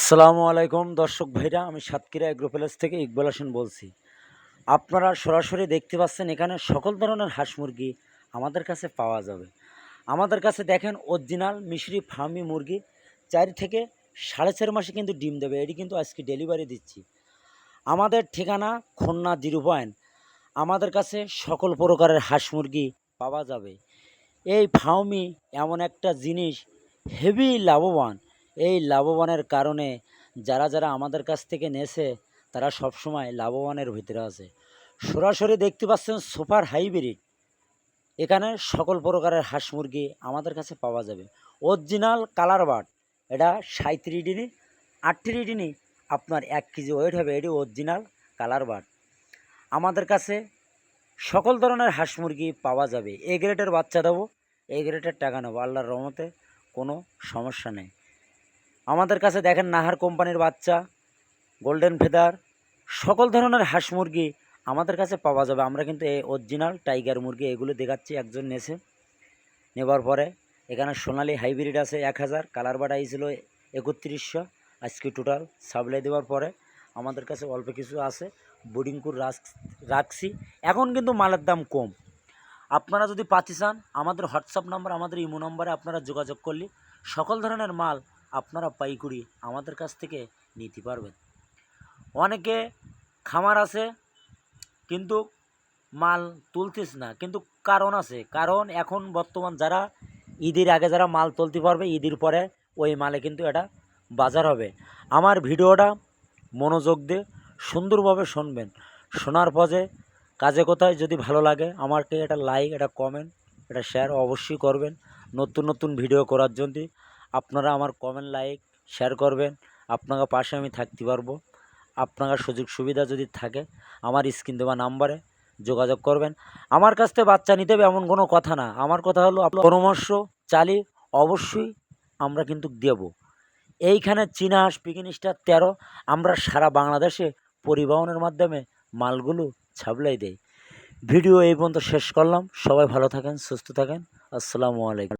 আসসালামু আলাইকুম দর্শক ভাইরা, আমি সাতক্ষীরা এগ্রো প্যালেস থেকে ইকবাল হোসেন বলছি। আপনারা সরাসরি দেখতে পাচ্ছেন এখানে সকল ধরনের হাঁস মুরগি আমাদের কাছে পাওয়া যাবে। আমাদের কাছে দেখেন অরিজিনাল মিশরি ফার্মি মুরগি 4 থেকে 4.5 মাসে কিন্তু ডিম দেবে। এটি কিন্তু আজকে ডেলিভারি দিচ্ছি। আমাদের ঠিকানা খুলনা 0 পয়েন্ট। আমাদের কাছে সকল প্রকারের হাঁস মুরগি পাওয়া যাবে। এই ফার্মি এমন একটা জিনিস, হেভি লাভবান। এই লাভবানের কারণে যারা আমাদের কাছ থেকে নেছে তারা সবসময় লাভবানের ভিতরে আছে। সরাসরি দেখতে পাচ্ছেন সুপার হাইব্রিড। এখানে সকল প্রকারের হাঁস মুরগি আমাদের কাছে পাওয়া যাবে। অরিজিনাল কালার বার্ড, এটা 37 দিনই 38 দিনই আপনার 1 কেজি ওয়েট হবে। এটি অরিজিনাল কালার বার্ড। আমাদের কাছে সকল ধরনের হাঁস মুরগি পাওয়া যাবে। এ গ্রেডের বাচ্চা দেবো, এ গ্রেডের টাকা নেবো, আল্লাহর রহমতে কোনো সমস্যা নেই। আমাদের কাছে দেখেন নাহার কোম্পানির বাচ্চা, গোল্ডেন ফেদার, সকল ধরনের হাঁস মুরগি আমাদের কাছে পাওয়া যাবে। আমরা কিন্তু এই অরিজিনাল টাইগার মুরগি এগুলো দেখাচ্ছি। একজন নেছে, নেবার পরে এখানে সোনালি হাইব্রিড আছে 1000, কালার বাট আইছিল 3100। আজকে টোটাল সাপ্লাই দেওয়ার পরে আমাদের কাছে অল্প কিছু আছে, বোর্ডিং করে রাখছি। এখন কিন্তু মালের দাম কম। আপনারা যদি পাচ্ছি চান, আমাদের হোয়াটসঅ্যাপ নাম্বার, আমাদের ইমো নাম্বারে আপনারা যোগাযোগ করলে সকল ধরনের মাল আপনারা পাইকারি আমাদের কাছ থেকে নিতে পারবেন। অনেকে খামার আছে কিন্তু মাল তুলতিস না, কিন্তু কারণ আছে। কারণ এখন বর্তমান যারা ঈদের আগে যারা মাল তুলতে পারবে, ঈদের পরে ওই মালে কিন্তু এটা বাজার হবে। আমার ভিডিওটা মনোযোগ দিয়ে সুন্দরভাবে শুনবেন। শোনার পরে কাজে কোথায় যদি ভালো লাগে আমাকে এটা লাইক, এটা কমেন্ট, এটা শেয়ার অবশ্যই করবেন। নতুন নতুন ভিডিও করার জন্য আপনারা আমার কমেন্ট, লাইক, শেয়ার করবেন। আপনার পাশে আমি থাকতে পারবো। আপনার সুযোগ সুবিধা যদি থাকে আমার স্ক্রিন দেওয়া নাম্বারে যোগাযোগ করবেন। আমার কাছ থেকে বাচ্চা নিতে হবে এমন কোনো কথা না। আমার কথা হলো আপনার পরামর্শ চালিয়ে অবশ্যই আমরা কিন্তু দেব। এইখানে চীনা হাঁস পিকিং স্টার 13 আমরা সারা বাংলাদেশে পরিবহনের মাধ্যমে মালগুলো সাপ্লাই দেই। ভিডিও এই পর্যন্ত শেষ করলাম। সবাই ভালো থাকেন, সুস্থ থাকেন। আসসালামু আলাইকুম।